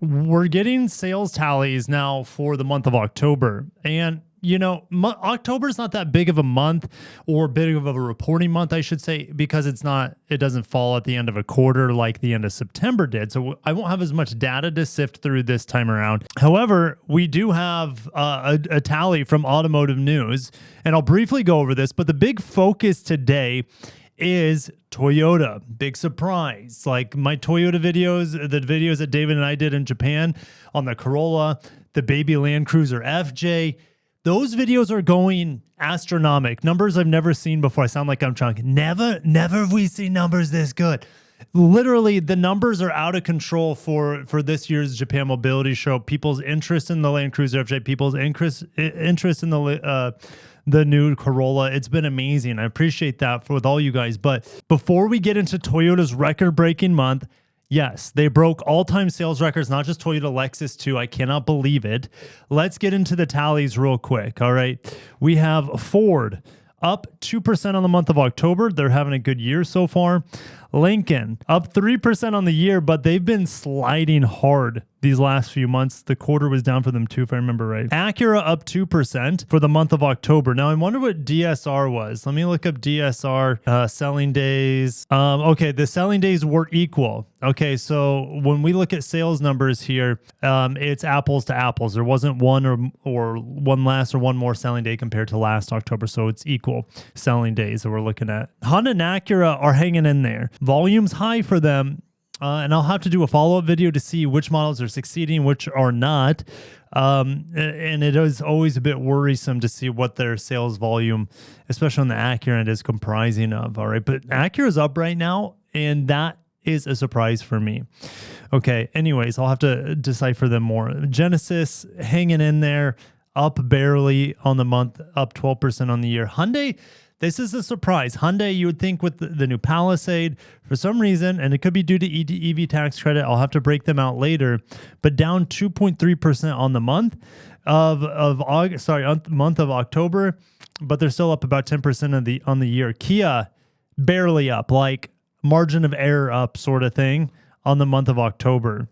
We're getting sales tallies now for the month of October. And, you know, October is not that big of a month or big of a reporting month, I should say, because it doesn't fall at the end of a quarter like the end of September did. So I won't have as much data to sift through this time around. However, we do have a tally from Automotive News, and I'll briefly go over this, but the big focus today is Toyota. Big surprise. Like my Toyota videos, the videos that David and I did in Japan on the Corolla, the baby Land Cruiser FJ, those videos are going astronomical. Numbers I've never seen before. I sound like I'm drunk. Never have we seen numbers this good. Literally, the numbers are out of control for this year's Japan Mobility Show. People's interest in the Land Cruiser FJ, people's interest in the new Corolla. It's been amazing. I appreciate that with all you guys. But before we get into Toyota's record-breaking month, yes, they broke all-time sales records, not just Toyota, Lexus too. I cannot believe it. Let's get into the tallies real quick, all right? We have Ford up 2% on the month of October. They're having a good year so far. Lincoln up 3% on the year, but they've been sliding hard these last few months. The quarter was down for them too, if I remember right. Acura up 2% for the month of October. Now I wonder what DSR was. Let me look up DSR selling days. Okay, the selling days were equal. Okay, so when we look at sales numbers here, it's apples to apples. There wasn't one or one less or one more selling day compared to last October, so it's equal selling days that we're looking at. Honda and Acura are hanging in there. Volume's high for them. And I'll have to do a follow-up video to see which models are succeeding, which are not. And it is always a bit worrisome to see what their sales volume, especially on the Acura end, is comprising of. All right, but Acura's up right now, and that is a surprise for me. Okay, anyways, I'll have to decipher them more. Genesis hanging in there, up barely on the month, up 12% on the year. Hyundai, this is a surprise. Hyundai, you would think with the new Palisade, for some reason, and it could be due to EV tax credit, I'll have to break them out later, but down 2.3% on the month of August, month of October, but they're still up about 10% on the year. Kia, barely up, like margin of error up sort of thing on the month of October.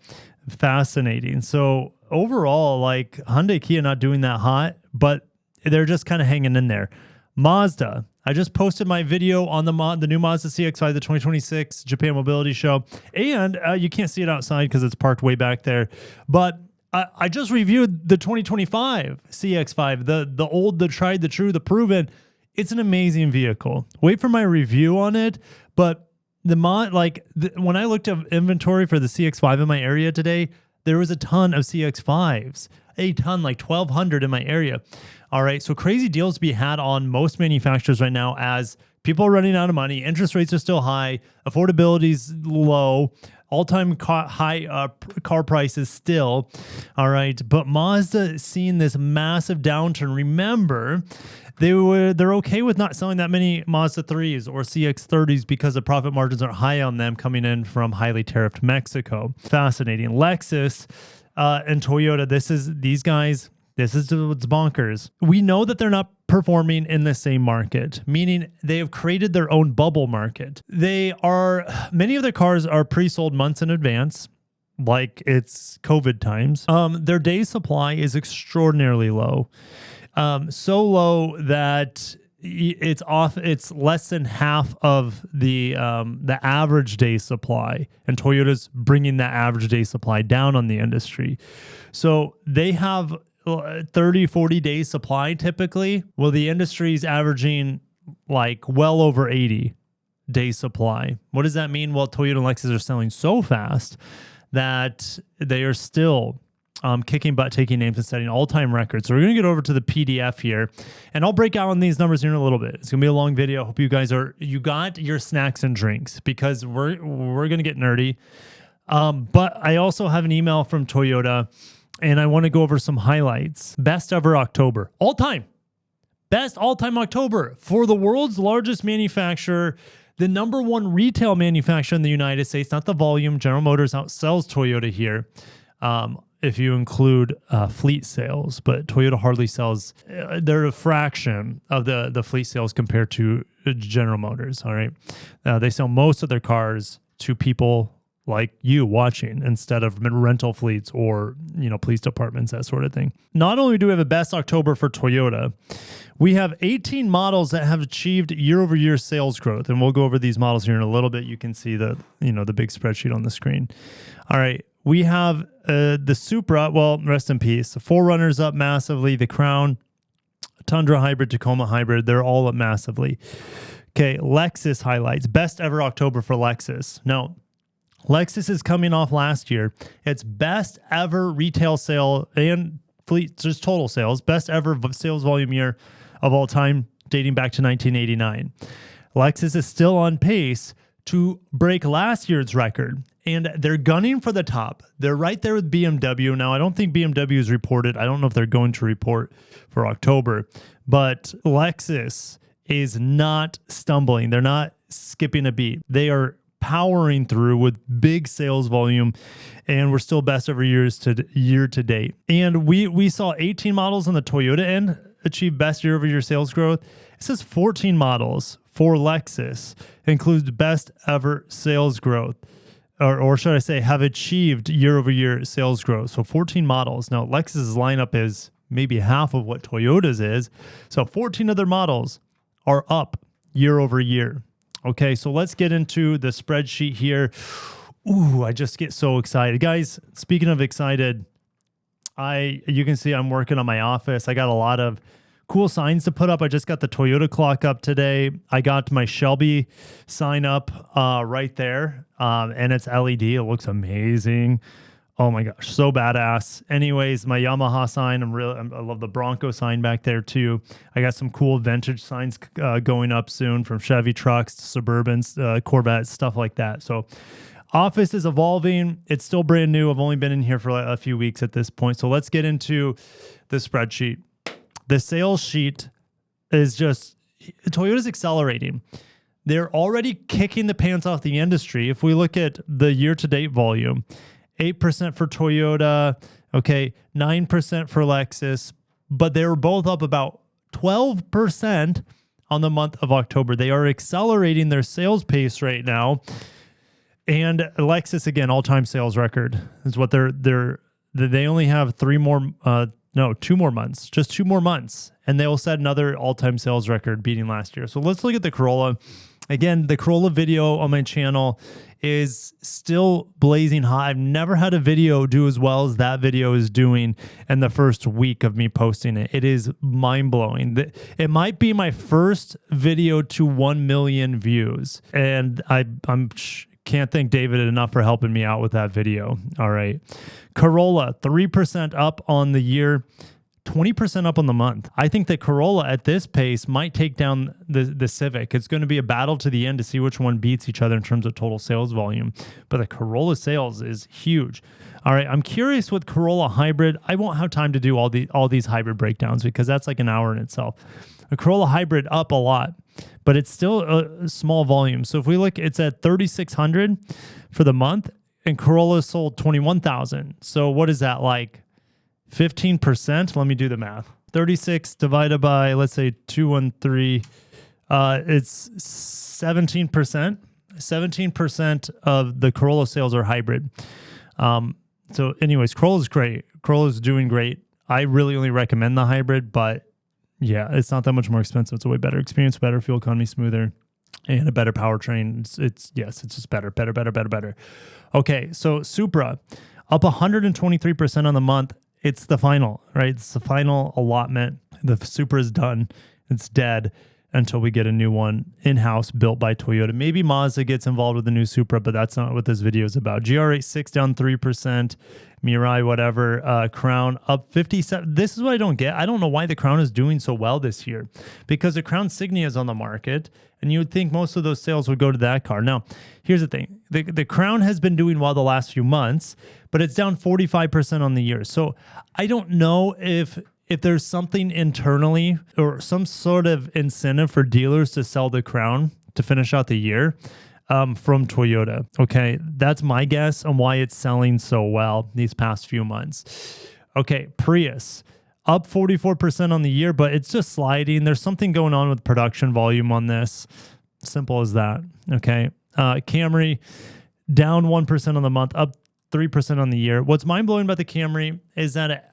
Fascinating. So overall, like Hyundai, Kia not doing that hot, but they're just kind of hanging in there. Mazda, I just posted my video on the new Mazda CX-5, the 2026 Japan Mobility Show, and you can't see it outside because it's parked way back there, but I just reviewed the 2025 CX-5, the old, the tried, the true, the proven. It's an amazing vehicle. Wait for my review on it, but when I looked at inventory for the CX-5 in my area today, there was a ton of CX-5s, a ton, like 1,200 in my area. All right, so crazy deals to be had on most manufacturers right now as people are running out of money. Interest rates are still high. Affordability's low. All-time high car prices still. All right, but Mazda seeing this massive downturn. Remember, they're okay with not selling that many Mazda 3s or CX-30s because the profit margins are high on them coming in from highly tariffed Mexico. Fascinating. Lexus and Toyota, these guys, this is what's bonkers. We know that they're not performing in the same market, meaning they have created their own bubble market. Many of their cars are pre-sold months in advance, like it's COVID times. Their day supply is extraordinarily low. So low that it's less than half of the average day supply, and Toyota's bringing that average day supply down on the industry. So they have 30, 40 days supply typically. Well, the industry's averaging like well over 80 days supply. What does that mean? Well, Toyota and Lexus are selling so fast that they are still kicking butt, taking names, and setting all-time records. So we're going to get over to the PDF here, and I'll break out on these numbers here in a little bit. It's going to be a long video. I hope you guys you got your snacks and drinks because we're going to get nerdy. But I also have an email from Toyota, and I want to go over some highlights. Best ever October. All-time. Best all-time October for the world's largest manufacturer, the number one retail manufacturer in the United States, not the volume. General Motors outsells Toyota here. If you include fleet sales, but Toyota hardly sells, they're a fraction of the fleet sales compared to General Motors, all right? They sell most of their cars to people like you watching instead of rental fleets or, police departments, that sort of thing. Not only do we have a best October for Toyota, we have 18 models that have achieved year-over-year sales growth. And we'll go over these models here in a little bit. You can see the big spreadsheet on the screen. All right. We have the Supra, well, rest in peace. The 4Runner's up massively. The Crown, Tundra Hybrid, Tacoma Hybrid, they're all up massively. Okay, Lexus highlights. Best ever October for Lexus. Now, Lexus is coming off last year. Its best ever retail sale and fleet, just total sales, best ever sales volume year of all time, dating back to 1989. Lexus is still on pace to break last year's record, and they're gunning for the top. They're right there with BMW. Now, I don't think BMW is reported. I don't know if they're going to report for October, but Lexus is not stumbling. They're not skipping a beat. They are powering through with big sales volume, and we're still best ever year to date. And we saw 18 models on the Toyota end achieve best year-over-year sales growth. It says 14 models for Lexus includes best ever sales growth, or should I say have achieved year-over-year sales growth. So 14 models. Now, Lexus's lineup is maybe half of what Toyota's is. So 14 of their models are up year-over-year. Okay, so let's get into the spreadsheet here. Ooh, I just get so excited. Guys, speaking of excited, you can see I'm working on my office. I got a lot of cool signs to put up. I just got the Toyota clock up today. I got my Shelby sign up right there, and it's LED. It looks amazing. Oh my gosh, so badass. Anyways, my Yamaha sign, I love the Bronco sign back there too. I got some cool vintage signs going up soon, from Chevy trucks to Suburbans, Corvettes, stuff like that. So office is evolving. It's still brand new. I've only been in here for a few weeks at this point. So let's get into the spreadsheet. The sales sheet is just, Toyota's accelerating. They're already kicking the pants off the industry. If we look at the year-to-date volume, 8% for Toyota, okay, 9% for Lexus, but they were both up about 12% on the month of October. They are accelerating their sales pace right now. And Lexus, again, all-time sales record is what they only have 2 more months, just 2 more months, and they will set another all-time sales record beating last year. So let's look at the Corolla. Again, the Corolla video on my channel is still blazing hot. I've never had a video do as well as that video is doing in the first week of me posting it. It is mind-blowing. It might be my first video to 1 million views, and I'm can't thank David enough for helping me out with that video. All right. Corolla, 3% up on the year, 20% up on the month. I think that Corolla at this pace might take down the Civic. It's going to be a battle to the end to see which one beats each other in terms of total sales volume. But the Corolla sales is huge. All right, I'm curious with Corolla Hybrid. I won't have time to do all these hybrid breakdowns because that's like an hour in itself. A Corolla Hybrid up a lot, but it's still a small volume. So if we look, it's at 3,600 for the month, and Corolla sold 21,000. So what is that, like 15%? Let me do the math. 36 divided by, let's say 213, it's 17%. 17% of the Corolla sales are hybrid. So anyways, Corolla's great. Corolla's doing great. I really only recommend the hybrid, but yeah, it's not that much more expensive. It's a way better experience, better fuel economy, smoother, and a better powertrain. It's just better. Okay, so Supra up 123% on the month. It's the final, right? It's the final allotment. The Supra is done. It's dead until we get a new one in-house built by Toyota. Maybe Mazda gets involved with the new Supra, but that's not what this video is about. GR86 down 3%. Mirai, whatever. Crown up 57. This is what I don't get. I don't know why the Crown is doing so well this year, because the Crown Signia is on the market, and you would think most of those sales would go to that car. Now, here's the thing. The Crown has been doing well the last few months, but it's down 45% on the year. So I don't know if there's something internally or some sort of incentive for dealers to sell the Crown to finish out the year from Toyota. Okay, that's my guess on why it's selling so well these past few months. Okay, Prius up 44% on the year, but it's just sliding. There's something going on with production volume on this. Simple as that. Okay, Camry down 1% on the month, up 3% on the year. What's mind-blowing about the Camry is that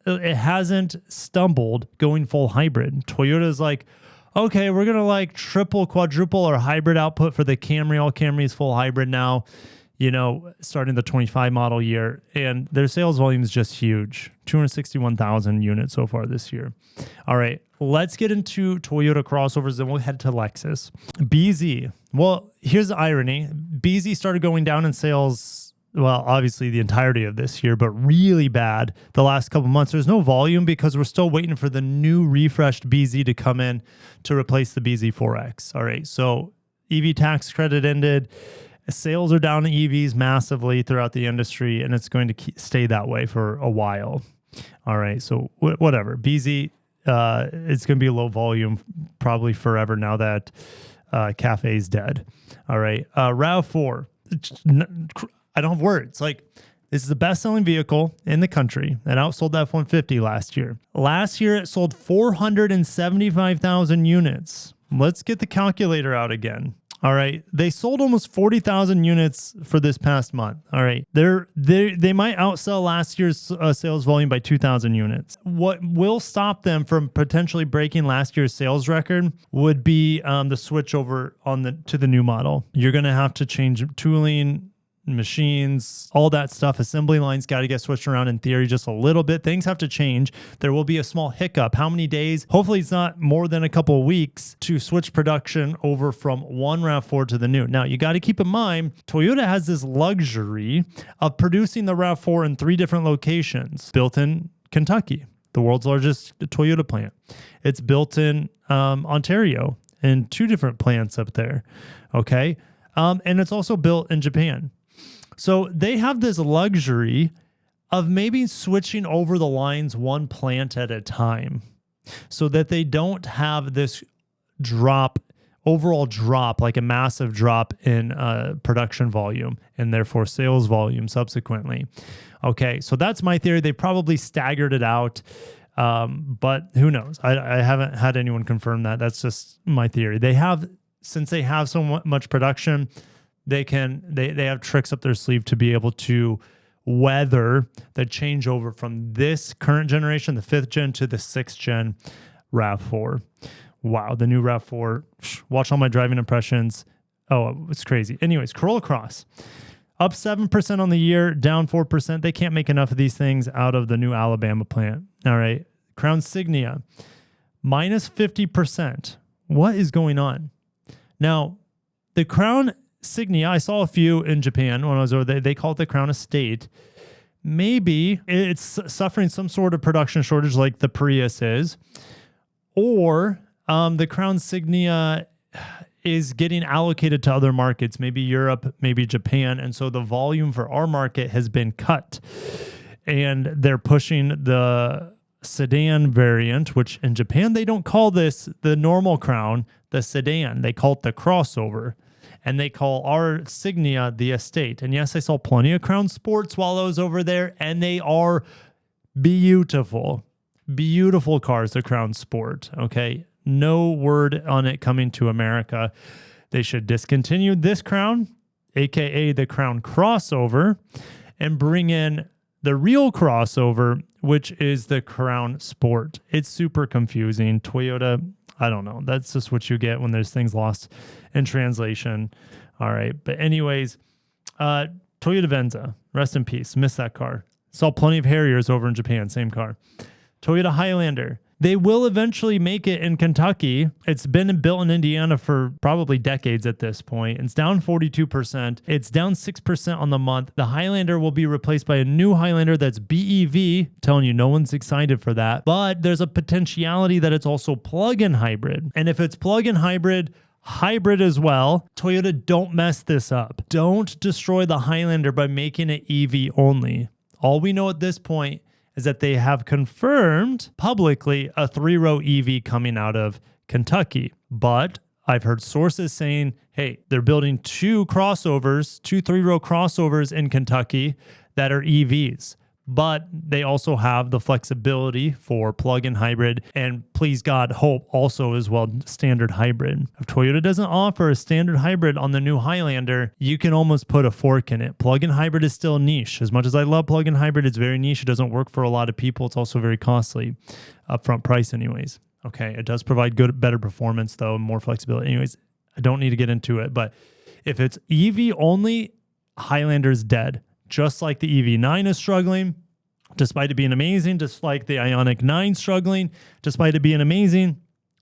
it hasn't stumbled going full hybrid. Toyota's like, okay, we're going to like triple, quadruple our hybrid output for the Camry. All Camrys full hybrid now, starting the 25 model year. And their sales volume is just huge. 261,000 units so far this year. All right, let's get into Toyota crossovers, then we'll head to Lexus. BZ. Well, here's the irony. BZ started going down in sales, well, obviously the entirety of this year, but really bad the last couple months. There's no volume because we're still waiting for the new refreshed BZ to come in to replace the BZ4X. All right, so EV tax credit ended. Sales are down in EVs massively throughout the industry, and it's going to stay that way for a while. All right, so whatever. BZ, it's going to be low volume probably forever now that Cafe's dead. All right, RAV4. I don't have words. Like, this is the best-selling vehicle in the country. It outsold the F-150 last year. Last year, it sold 475,000 units. Let's get the calculator out again. All right. They sold almost 40,000 units for this past month. All right. They might outsell last year's sales volume by 2,000 units. What will stop them from potentially breaking last year's sales record would be the switch over to the new model. You're going to have to change tooling, machines, all that stuff. Assembly lines got to get switched around in theory just a little bit. Things have to change. There will be a small hiccup. How many days? Hopefully it's not more than a couple of weeks to switch production over from one RAV4 to the new. Now, you got to keep in mind, Toyota has this luxury of producing the RAV4 in 3 different locations. Built in Kentucky, the world's largest Toyota plant. It's built in Ontario in 2 different plants up there. Okay. And it's also built in Japan. So they have this luxury of maybe switching over the lines one plant at a time so that they don't have this overall drop, like a massive drop in production volume and therefore sales volume subsequently. Okay, so that's my theory. They probably staggered it out, but who knows? I haven't had anyone confirm that. That's just my theory. Since they have so much production, they have tricks up their sleeve to be able to weather the changeover from this current generation, the 5th gen, to the 6th gen RAV4. Wow, the new RAV4. Watch all my driving impressions. Oh, it's crazy. Anyways, Corolla Cross. Up 7% on the year, down 4%. They can't make enough of these things out of the new Alabama plant. All right. Crown Signia, minus 50%. What is going on? Now, the Crown Signia, I saw a few in Japan when I was over there. They call it the Crown Estate. Maybe it's suffering some sort of production shortage like the Prius is, or the Crown Signia is getting allocated to other markets, maybe Europe, maybe Japan, and so the volume for our market has been cut. And they're pushing the sedan variant, which in Japan, they don't call this the normal Crown, the sedan. They call it the crossover. And they call our Signia the Estate. And yes, I saw plenty of Crown Sports while I was over there, and they are beautiful. Beautiful cars, the Crown Sport, okay? No word on it coming to America. They should discontinue this Crown, aka the Crown Crossover, and bring in the real crossover, which is the Crown Sport. It's super confusing. Toyota, I don't know. That's just what you get when there's things lost in translation. All right. But anyways, Toyota Venza, rest in peace. Missed that car. Saw plenty of Harriers over in Japan, same car. Toyota Highlander. They will eventually make it in Kentucky. It's been built in Indiana for probably decades at this point. It's down 42%. It's down 6% on the month. The Highlander will be replaced by a new Highlander that's BEV. Telling you, no one's excited for that. But there's a potentiality that it's also plug-in hybrid. And if it's plug-in hybrid as well, Toyota, don't mess this up. Don't destroy the Highlander by making it EV only. All we know at this point is that they have confirmed publicly a 3-row EV coming out of Kentucky. But I've heard sources saying, hey, they're building 2 3-row crossovers in Kentucky that are EVs. but they also have the flexibility for plug-in hybrid, and please God, hope also as well standard hybrid. If Toyota doesn't offer a standard hybrid on the new Highlander, you can almost put a fork in it. Plug-in hybrid is still niche. As much as I love plug-in hybrid, it's very niche. It doesn't work for a lot of people. It's also very costly, upfront price anyways. Okay, it does provide better performance though, and more flexibility. Anyways, I don't need to get into it, but if it's EV only, Highlander's dead. Just like the EV9 is struggling, despite it being amazing, just like the Ioniq 9 struggling, despite it being amazing.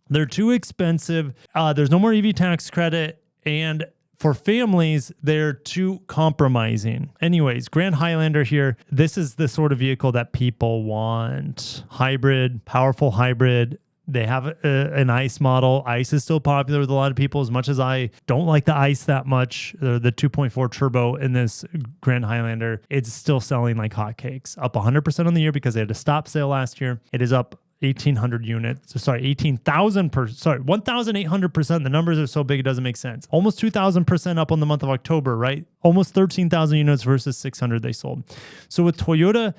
They're too expensive. There's no more EV tax credit, and for families, they're too compromising. Anyways, Grand Highlander here. This is the sort of vehicle that people want. Hybrid, powerful hybrid. They have an ICE model. ICE is still popular with a lot of people, as much as I don't like the ICE that much. The 2.4 turbo in this Grand Highlander, it's still selling like hotcakes. Up 100% on the year because they had a stop sale last year. It is up 1,800 units. Sorry, 1,800%. The numbers are so big it doesn't make sense. Almost 2,000% up on the month of October, right? Almost 13,000 units versus 600 they sold. So with Toyota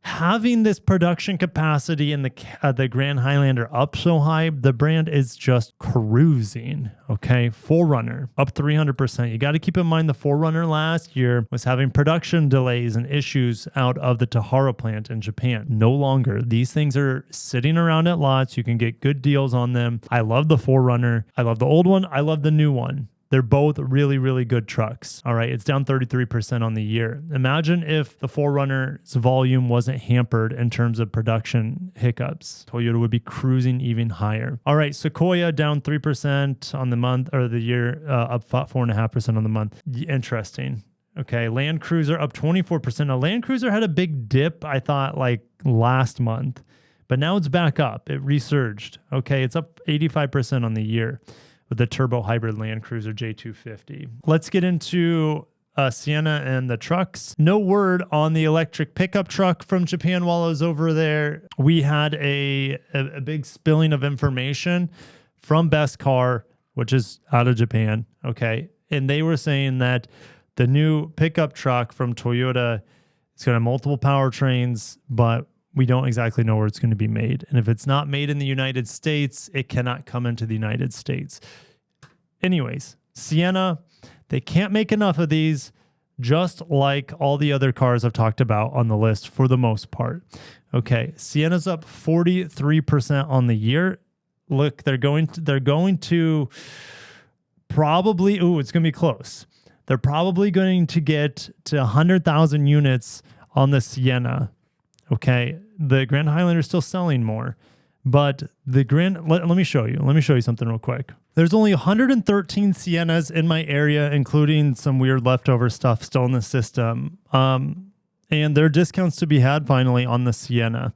having this production capacity and the Grand Highlander up so high, the brand is just cruising. Okay, 4Runner up 300%. You got to keep in mind the 4Runner last year was having production delays and issues out of the Tahara plant in Japan. No longer. These things are sitting around at lots. You can get good deals on them. I love the 4Runner. I love the old one. I love the new one. They're both really, really good trucks. All right, it's down 33% on the year. Imagine if the 4Runner's volume wasn't hampered in terms of production hiccups. Toyota would be cruising even higher. All right, Sequoia down 3% on the month, or the year, up 4.5% on the month. Interesting. Okay, Land Cruiser up 24%. Now, Land Cruiser had a big dip, I thought, like last month, but now it's back up. It resurged. Okay, it's up 85% on the year with the turbo hybrid Land Cruiser J250. Let's get into Sienna and the trucks. No word on the electric pickup truck from Japan while I was over there. We had a big spilling of information from Best Car, which is out of Japan, okay? And they were saying that the new pickup truck from Toyota is going to have multiple powertrains, but we don't exactly know where it's going to be made. And if it's not made in the United States, it cannot come into the United States. Anyways, Sienna, they can't make enough of these, just like all the other cars I've talked about on the list for the most part. Okay, Sienna's up 43% on the year. Look, they're going to probably, it's going to be close. They're probably going to get to 100,000 units on the Sienna. Okay, the Grand Highlander is still selling more, but the let me show you. Let me show you something real quick. There's only 113 Siennas in my area, including some weird leftover stuff still in the system. And there are discounts to be had finally on the Sienna.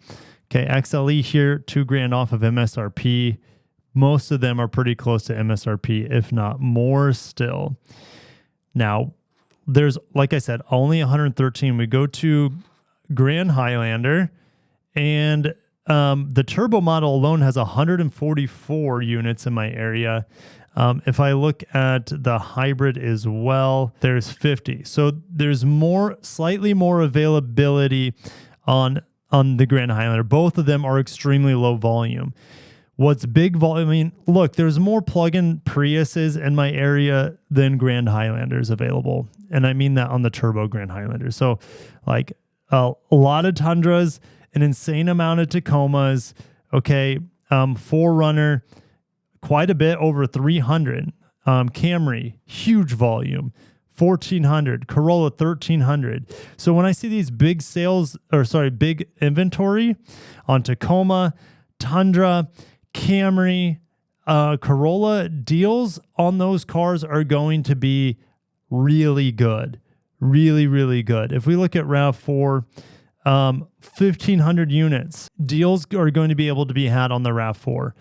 Okay, XLE here, $2,000 off of MSRP. Most of them are pretty close to MSRP, if not more still. Now, there's, like I said, only 113. We go to Grand Highlander, and the turbo model alone has 144 units in my area. If I look at the hybrid as well, there's 50. So there's slightly more availability on the Grand Highlander. Both of them are extremely low volume. What's big volume? I mean, look, there's more plug-in Priuses in my area than Grand Highlanders available. And I mean that on the turbo Grand Highlander. So like a lot of Tundras, an insane amount of Tacomas, okay, 4Runner, quite a bit, over 300. Camry, huge volume, 1,400. Corolla, 1,300. So when I see these big big inventory on Tacoma, Tundra, Camry, Corolla, deals on those cars are going to be really good. Really, really good. If we look at RAV4, 1,500 units. Deals are going to be able to be had on the RAV4.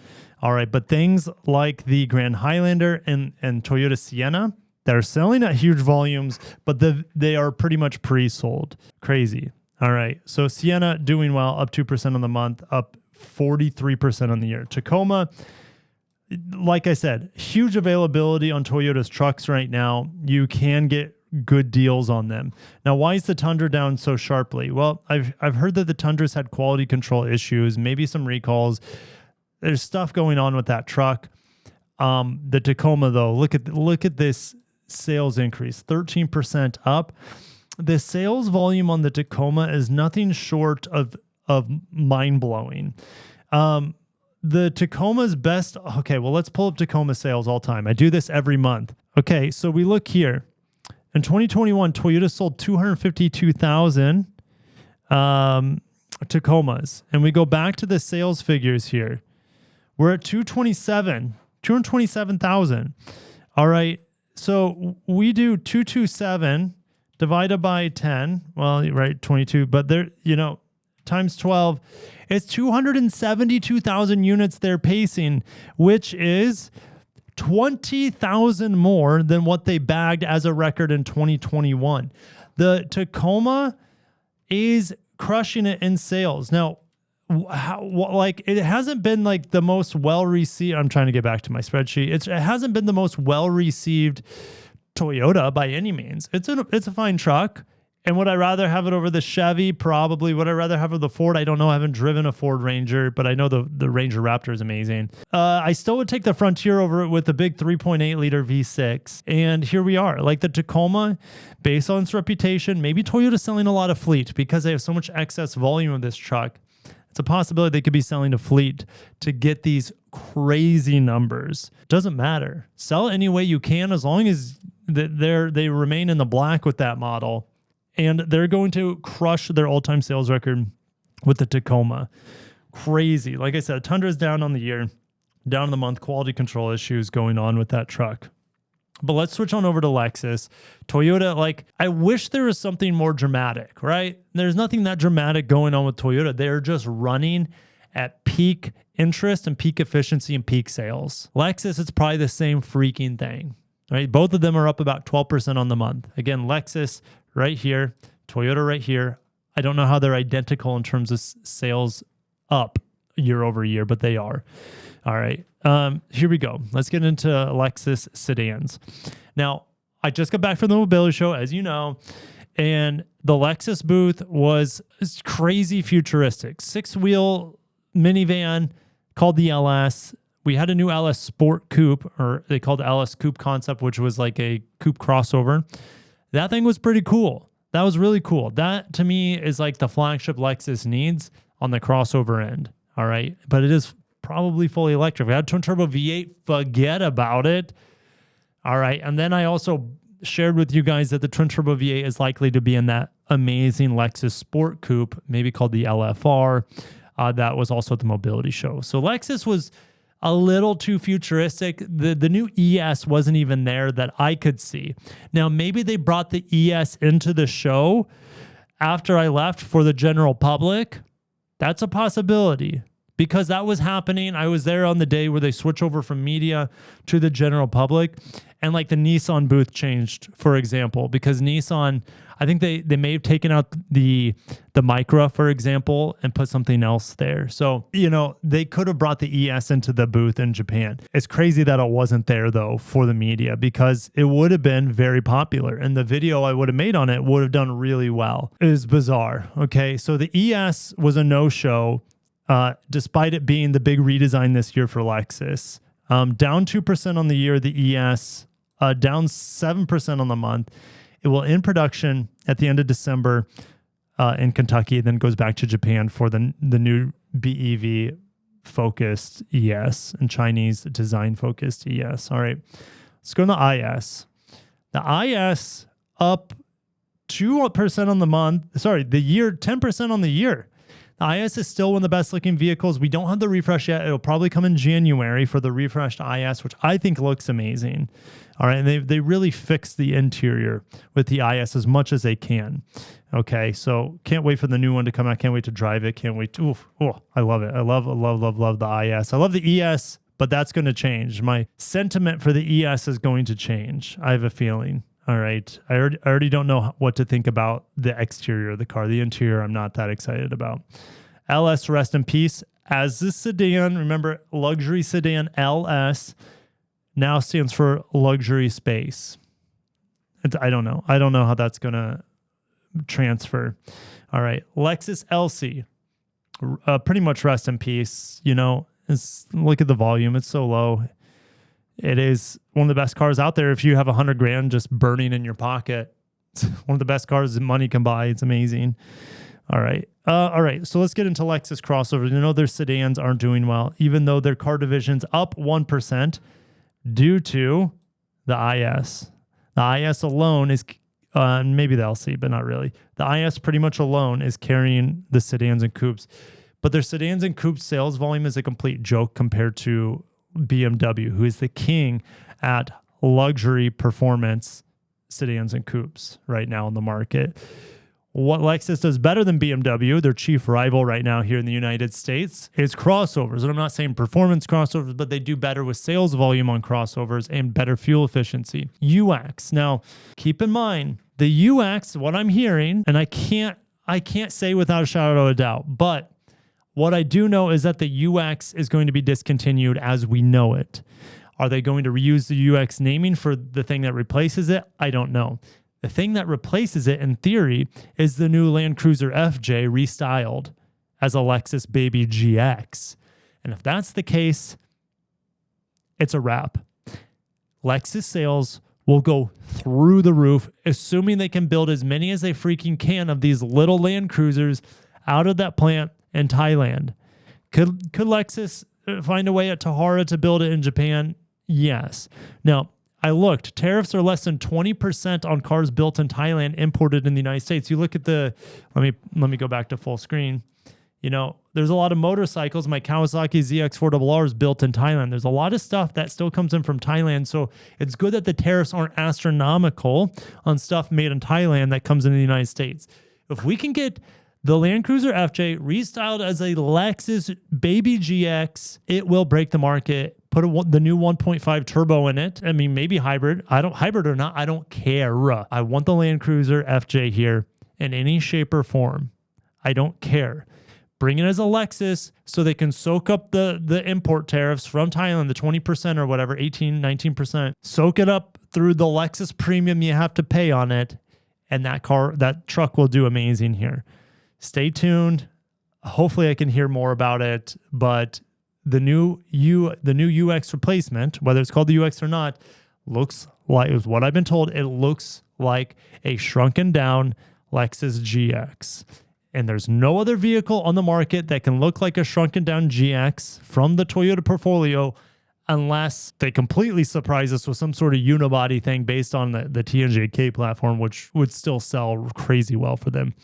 All right, but things like the Grand Highlander and Toyota Sienna that are selling at huge volumes, but they are pretty much pre-sold. Crazy. All right, so Sienna doing well, up 2% on the month, up 43% on the year. Tacoma, like I said, huge availability on Toyota's trucks right now. You can get good deals on them. Now, why is the Tundra down so sharply? Well, I've heard that the Tundra's had quality control issues, maybe some recalls. There's stuff going on with that truck. The Tacoma, though, look at this sales increase, 13% up. The sales volume on the Tacoma is nothing short of mind-blowing. The Tacoma's best. Okay, well, let's pull up Tacoma sales all time. I do this every month. Okay, so we look here. In 2021, Toyota sold 252,000 Tacomas. And we go back to the sales figures here. We're at 227,000. All right, so we do 227 divided by 10. Well, right, 22, but there, times 12. It's 272,000 units they're pacing, which is 20,000 more than what they bagged as a record in 2021. The Tacoma is crushing it in sales. Now, it hasn't been like the most well-received. I'm trying to get back to my spreadsheet. It hasn't been the most well-received Toyota by any means. It's a fine truck. And would I rather have it over the Chevy? Probably. Would I rather have it the Ford? I don't know. I haven't driven a Ford Ranger, but I know the Ranger Raptor is amazing. I still would take the Frontier over it with the big 3.8 liter V6. And here we are. Like the Tacoma, based on its reputation, maybe Toyota's selling a lot of fleet because they have so much excess volume of this truck. It's a possibility they could be selling a fleet to get these crazy numbers. Doesn't matter. Sell it any way you can as long as they remain in the black with that model. And they're going to crush their all-time sales record with the Tacoma. Crazy. Like I said, Tundra's down on the year, down on the month, quality control issues going on with that truck. But let's switch on over to Lexus. Toyota, I wish there was something more dramatic, right? There's nothing that dramatic going on with Toyota. They're just running at peak interest and peak efficiency and peak sales. Lexus, it's probably the same freaking thing, right? Both of them are up about 12% on the month. Again, Lexus right here, Toyota right here. I don't know how they're identical in terms of sales up year over year, but they are. All right. Here we go. Let's get into Lexus sedans. Now, I just got back from the mobility show, as you know, and the Lexus booth was crazy futuristic. 6-wheel minivan called the LS. We had a new LS Sport Coupe, or they called the LS Coupe concept, which was like a coupe crossover. That thing was pretty cool. That was really cool. That, to me, is like the flagship Lexus needs on the crossover end. All right. But it is probably fully electric. We had twin turbo V8. Forget about it. All right. And then I also shared with you guys that the twin turbo V8 is likely to be in that amazing Lexus Sport Coupe, maybe called the LFR. That was also at the mobility show. So Lexus was a little too futuristic. The new ES wasn't even there that I could see. Now, maybe they brought the ES into the show after I left for the general public. That's a possibility because that was happening. I was there on the day where they switch over from media to the general public. And like the Nissan booth changed, for example, because Nissan, I think they may have taken out the Micra, for example, and put something else there. So, they could have brought the ES into the booth in Japan. It's crazy that it wasn't there, though, for the media because it would have been very popular. And the video I would have made on it would have done really well. It is bizarre. Okay, so the ES was a no-show, despite it being the big redesign this year for Lexus. Down 2% on the year, the ES, down 7% on the month. It will end production at the end of December in Kentucky, then goes back to Japan for the new BEV focused ES and Chinese design focused ES. All right, let's go to the IS. The IS up 2% on the month. Sorry, the year, 10% on the year. The IS is still one of the best looking vehicles. We don't have the refresh yet. It'll probably come in January for the refreshed IS, which I think looks amazing. All right, and they really fixed the interior with the IS as much as they can. Okay, so can't wait for the new one to come out. Can't wait to drive it. Can't wait to, I love it. I love the IS. I love the ES, but that's going to change. My sentiment for the ES is going to change. I have a feeling. All right, I already don't know what to think about the exterior of the car. The interior, I'm not that excited about. LS, rest in peace. As the sedan, remember, luxury sedan LS now stands for luxury space. I don't know. I don't know how that's going to transfer. All right. Lexus LC, pretty much rest in peace. You know, look at the volume. It's so low. It is one of the best cars out there. If you have $100,000 just burning in your pocket, it's one of the best cars that money can buy. It's amazing. All right. All right. So let's get into Lexus crossovers. You know, their sedans aren't doing well, even though their car division's up 1% due to the IS. The IS alone is, maybe the LC, but not really. The IS pretty much alone is carrying the sedans and coupes. But their sedans and coupes sales volume is a complete joke compared to BMW, who is the king at luxury performance sedans and coupes right now in the market. What Lexus does better than BMW, their chief rival right now here in the United States, is crossovers. And I'm not saying performance crossovers, but they do better with sales volume on crossovers and better fuel efficiency. UX. Now, keep in mind, the UX, what I'm hearing, and I can't say without a shadow of a doubt, but what I do know is that the UX is going to be discontinued as we know it. Are they going to reuse the UX naming for the thing that replaces it? I don't know. The thing that replaces it, in theory, is the new Land Cruiser FJ restyled as a Lexus Baby GX. And if that's the case, it's a wrap. Lexus sales will go through the roof, assuming they can build as many as they freaking can of these little Land Cruisers out of that plant in Thailand. Could Lexus find a way at Tahara to build it in Japan? Yes. Now, I looked. Tariffs are less than 20% on cars built in Thailand imported in the United States. You look at the, let me go back to full screen. You know, there's a lot of motorcycles. My Kawasaki ZX4RR is built in Thailand. There's a lot of stuff that still comes in from Thailand. So it's good that the tariffs aren't astronomical on stuff made in Thailand that comes into the United States. If we can get the Land Cruiser FJ restyled as a Lexus Baby GX, it will break the market. Put the new 1.5 turbo in it. I mean, maybe hybrid. Hybrid or not, I don't care. I want the Land Cruiser FJ here in any shape or form. I don't care. Bring it as a Lexus so they can soak up the import tariffs from Thailand, the 20% or whatever, 18, 19%. Soak it up through the Lexus premium you have to pay on it. And that truck will do amazing here. Stay tuned. Hopefully I can hear more about it, but the new UX replacement, whether it's called the UX or not, looks like, is what I've been told, it looks like a shrunken down Lexus GX. And there's no other vehicle on the market that can look like a shrunken down GX from the Toyota portfolio unless they completely surprise us with some sort of unibody thing based on the TNGA-K platform, which would still sell crazy well for them.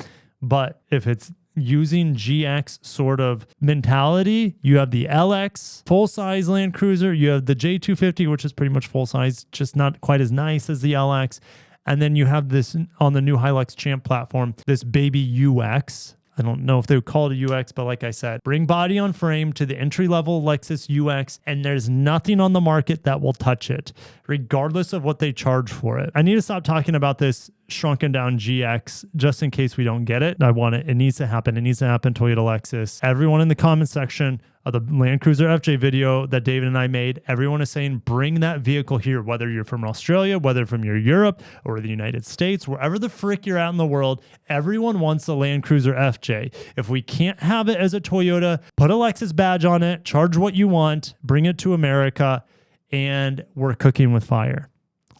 But if it's using GX sort of mentality, you have the LX full-size Land Cruiser, you have the J250, which is pretty much full-size, just not quite as nice as the LX. And then you have this on the new Hilux Champ platform, this baby UX. I don't know if they would call it a UX, but like I said, bring body on frame to the entry-level Lexus UX, and there's nothing on the market that will touch it, regardless of what they charge for it. I need to stop talking about this shrunken down GX just in case we don't get it. I want it. It needs to happen. It needs to happen, Toyota Lexus. Everyone in the comment section of the Land Cruiser FJ video that David and I made, everyone is saying, bring that vehicle here, whether you're from Australia, whether from your Europe or the United States, wherever the frick you're at in the world, everyone wants the Land Cruiser FJ. If we can't have it as a Toyota, put a Lexus badge on it, charge what you want, bring it to America, and we're cooking with fire.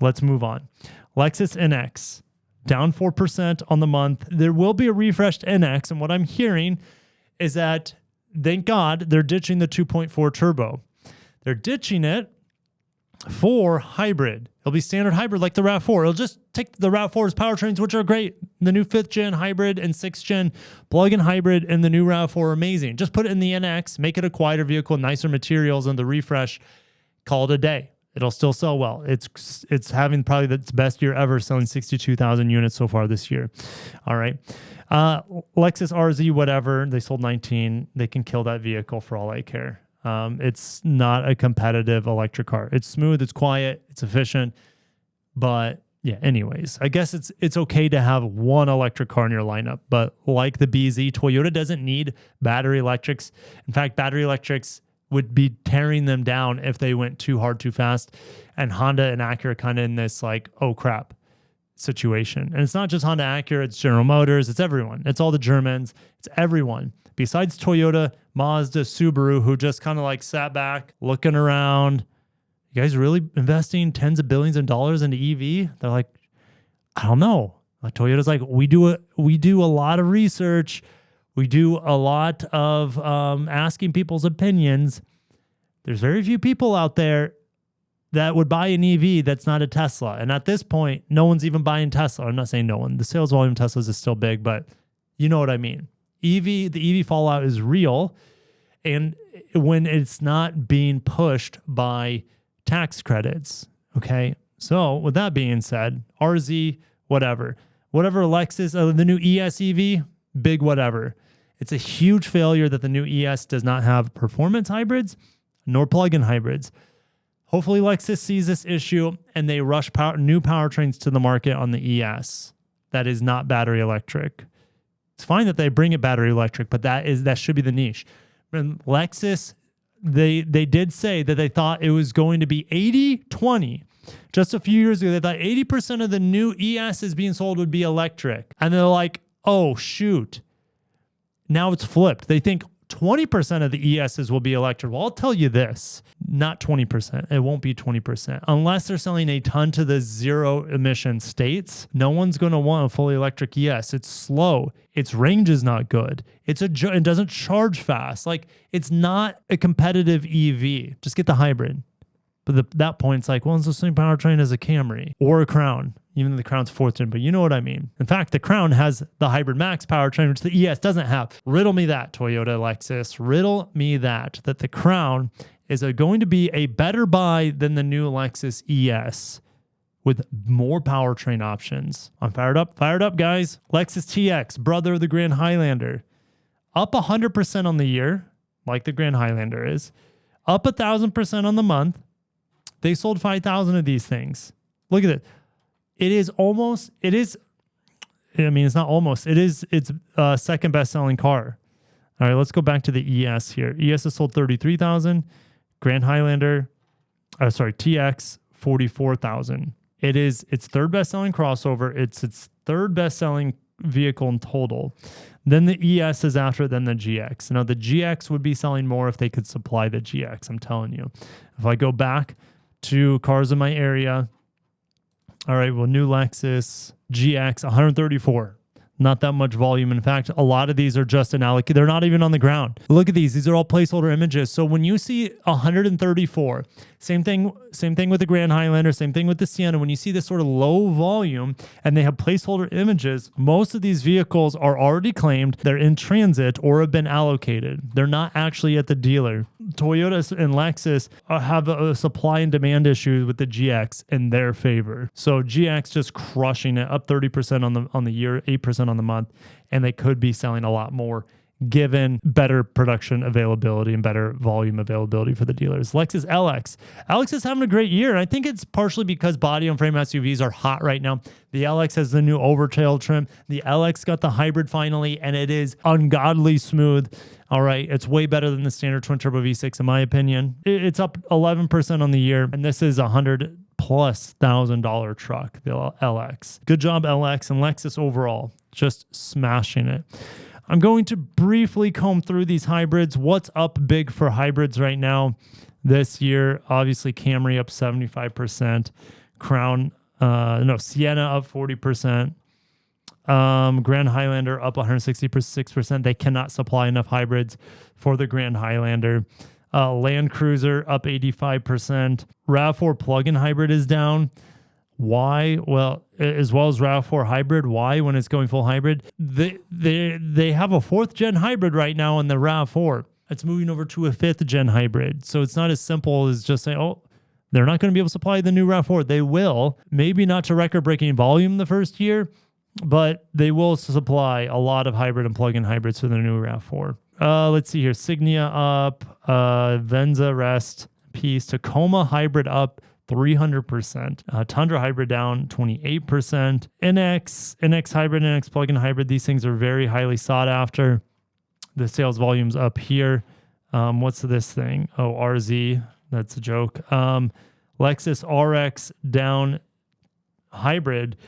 Let's move on. Lexus NX, down 4% on the month. There will be a refreshed NX, and what I'm hearing is that, thank God, they're ditching the 2.4 turbo. They're ditching it for hybrid. It'll be standard hybrid like the RAV4. It'll just take the RAV4's powertrains, which are great. The new 5th gen hybrid and 6th gen plug-in hybrid and the new RAV4 are amazing. Just put it in the NX, make it a quieter vehicle, nicer materials, and the refresh, call it a day. It'll still sell well. It's having probably its best year ever, selling 62,000 units so far this year. All right. Lexus RZ, whatever. They sold 19. They can kill that vehicle for all I care. It's not a competitive electric car. It's smooth. It's quiet. It's efficient. But yeah, anyways, I guess it's okay to have one electric car in your lineup. But like the BZ, Toyota doesn't need battery electrics. In fact, battery electrics would be tearing them down if they went too hard, too fast. And Honda and Acura kind of in this like, oh crap, situation. And it's not just Honda Acura, it's General Motors, it's everyone. It's all the Germans, it's everyone. Besides Toyota, Mazda, Subaru, who just kind of like sat back, looking around. You guys really investing tens of billions of dollars into EV? They're like, I don't know. Toyota's like, we do a lot of research. We do a lot of asking people's opinions. There's very few people out there that would buy an EV that's not a Tesla. And at this point, no one's even buying Tesla. I'm not saying no one. The sales volume of Teslas is still big, but you know what I mean. The EV fallout is real. And when it's not being pushed by tax credits, okay? So with that being said, RZ, whatever Lexus, the new ES EV, big whatever. It's a huge failure that the new ES does not have performance hybrids nor plug-in hybrids. Hopefully Lexus sees this issue and they rush new powertrains to the market on the ES that is not battery electric. It's fine that they bring it battery electric, but that should be the niche. And Lexus, they did say that they thought it was going to be 80-20. Just a few years ago, they thought 80% of the new ESs being sold would be electric. And they're like, oh, shoot. Now it's flipped. They think 20% of the ESs will be electric. Well, I'll tell you this, not 20%. It won't be 20%. Unless they're selling a ton to the zero emission states, no one's going to want a fully electric ES. It's slow. Its range is not good. It doesn't charge fast. Like, it's not a competitive EV. Just get the hybrid. But at that point, it's like, well, it's the same powertrain as a Camry or a Crown, even though the Crown's fourth gen, but you know what I mean. In fact, the Crown has the Hybrid Max powertrain, which the ES doesn't have. Riddle me that, Toyota, Lexus. Riddle me that the Crown is going to be a better buy than the new Lexus ES with more powertrain options. I'm fired up, guys. Lexus TX, brother of the Grand Highlander, up 100% on the year, like the Grand Highlander is, up 1,000% on the month. They sold 5,000 of these things. Look at it. It's second best-selling car. All right, let's go back to the ES here. ES has sold 33,000. Grand Highlander, TX, 44,000. It is its third best-selling crossover. It's its third best-selling vehicle in total. Then the ES is after it, then the GX. Now, the GX would be selling more if they could supply the GX, I'm telling you. If I go back to cars in my area. All right, well, new Lexus GX, 134. Not that much volume. In fact, a lot of these are just allocated. They're not even on the ground. Look at these. These are all placeholder images. So when you see 134, same thing with the Grand Highlander, same thing with the Sienna. When you see this sort of low volume and they have placeholder images, most of these vehicles are already claimed. They're in transit or have been allocated. They're not actually at the dealer. Toyota and Lexus have a supply and demand issue with the GX in their favor. So GX just crushing it, up 30% on the year, 8% on the month, and they could be selling a lot more given better production availability and better volume availability for the dealers. Lexus LX. LX is having a great year, and I think it's partially because body on frame SUVs are hot right now. The LX has the new overtail trim. The LX got the hybrid finally, and it is ungodly smooth. All right, it's way better than the standard twin turbo V6 in my opinion. It's up 11% on the year, and this is $100,000+ truck, the LX. Good job, LX, and Lexus overall, just smashing it. I'm going to briefly comb through these hybrids. What's up big for hybrids right now this year? Obviously, Camry up 75%. Sienna up 40%. Grand Highlander up 166%. They cannot supply enough hybrids for the Grand Highlander. Land Cruiser up 85%. RAV4 plug-in hybrid is down. Why? Well, as well as RAV4 hybrid. Why? When it's going full hybrid, they have a 4th gen hybrid right now in the RAV4. It's moving over to a 5th gen hybrid. So it's not as simple as just saying, oh, they're not going to be able to supply the new RAV4. They will, maybe not to record-breaking volume the first year, but they will supply a lot of hybrid and plug-in hybrids for the new RAV4. Let's see here. Signia up, Venza Rest, Peace, Tacoma hybrid up 300%. Tundra hybrid down 28%. NX hybrid, NX plug-in hybrid. These things are very highly sought after. The sales volume's up here. What's this thing? Oh, RZ. That's a joke. Lexus RX down hybrid.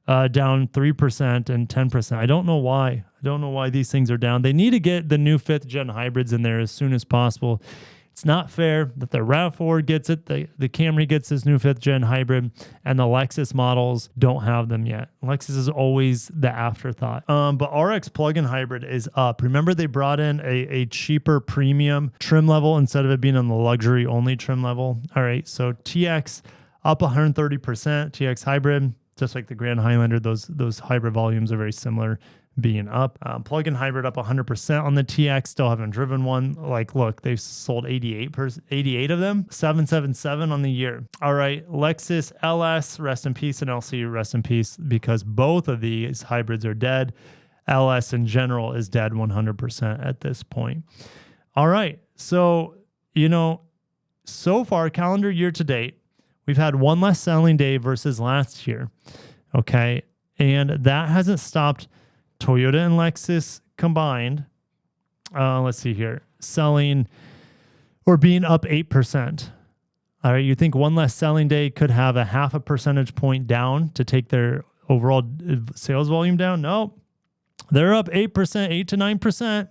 down 3% and 10%. I don't know why. I don't know why these things are down. They need to get the new 5th gen hybrids in there as soon as possible. It's not fair that the RAV4 gets it, the Camry gets this new 5th gen hybrid, and the Lexus models don't have them yet. Lexus is always the afterthought. But RX plug-in hybrid is up. Remember, they brought in a cheaper premium trim level instead of it being on the luxury only trim level. All right, so TX up 130%, TX hybrid, just like the Grand Highlander. Those hybrid volumes are very similar, being up. Plug-in hybrid up 100% on the TX. Still haven't driven one. Like, look, they've sold 88 of them. 777 on the year. All right, Lexus LS, rest in peace, and LC, rest in peace, because both of these hybrids are dead. LS in general is dead 100% at this point. All right, so, so far, calendar year to date, we've had one less selling day versus last year, okay? And that hasn't stopped Toyota and Lexus combined, let's see here, selling or being up 8%. All right, you think one less selling day could have a 0.5 percentage point down to take their overall sales volume down? No, they're up 8%, 8 to 9%,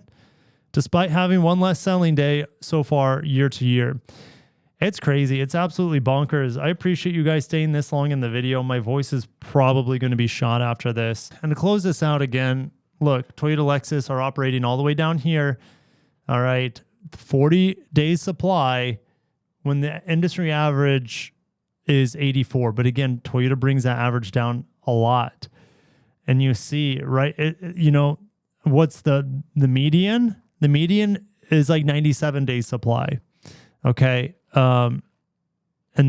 despite having one less selling day so far year to year. It's crazy. It's absolutely bonkers. I appreciate you guys staying this long in the video. My voice is probably going to be shot after this. And to close this out again, look, Toyota, Lexus are operating all the way down here. All right, 40 days supply when the industry average is 84. But again, Toyota brings that average down a lot. And you see, right, what's the median? The median is like 97 days supply. Okay. And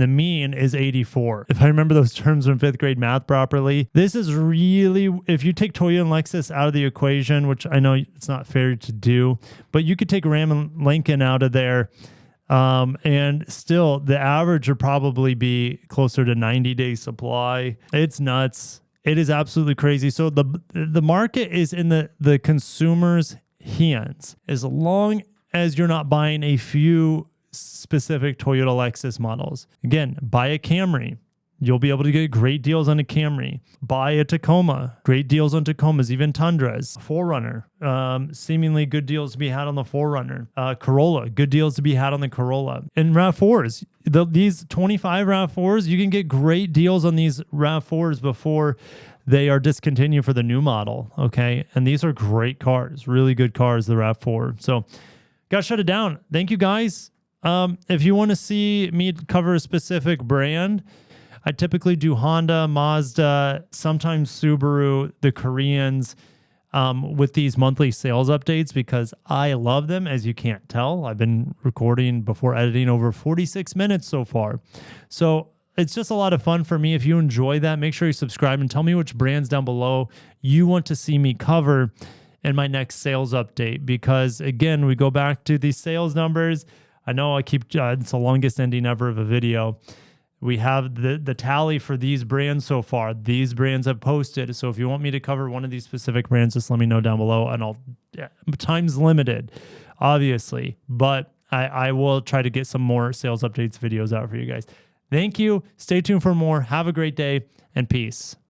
the mean is 84. If I remember those terms from 5th grade math properly, this is really, if you take Toyota and Lexus out of the equation, which I know it's not fair to do, but you could take Ram and Lincoln out of there, and still the average would probably be closer to 90 days supply. It's nuts. It is absolutely crazy. So the market is in the consumer's hands. As long as you're not buying a few specific Toyota Lexus models. Again, buy a Camry. You'll be able to get great deals on a Camry. Buy a Tacoma. Great deals on Tacomas, even Tundras. 4Runner. Seemingly good deals to be had on the 4Runner. Corolla. Good deals to be had on the Corolla. And RAV4s. These 25 RAV4s, you can get great deals on these RAV4s before they are discontinued for the new model. Okay. And these are great cars. Really good cars, the RAV4. So, gotta shut it down. Thank you, guys. If you want to see me cover a specific brand, I typically do Honda, Mazda, sometimes Subaru, the Koreans, with these monthly sales updates because I love them, as you can't tell. I've been recording before editing over 46 minutes so far. So it's just a lot of fun for me. If you enjoy that, make sure you subscribe and tell me which brands down below you want to see me cover in my next sales update. Because again, we go back to these sales numbers. I know it's the longest ending ever of a video. We have the tally for these brands so far. These brands have posted. So if you want me to cover one of these specific brands, just let me know down below, and time's limited, obviously, but I will try to get some more sales updates videos out for you guys. Thank you. Stay tuned for more. Have a great day and peace.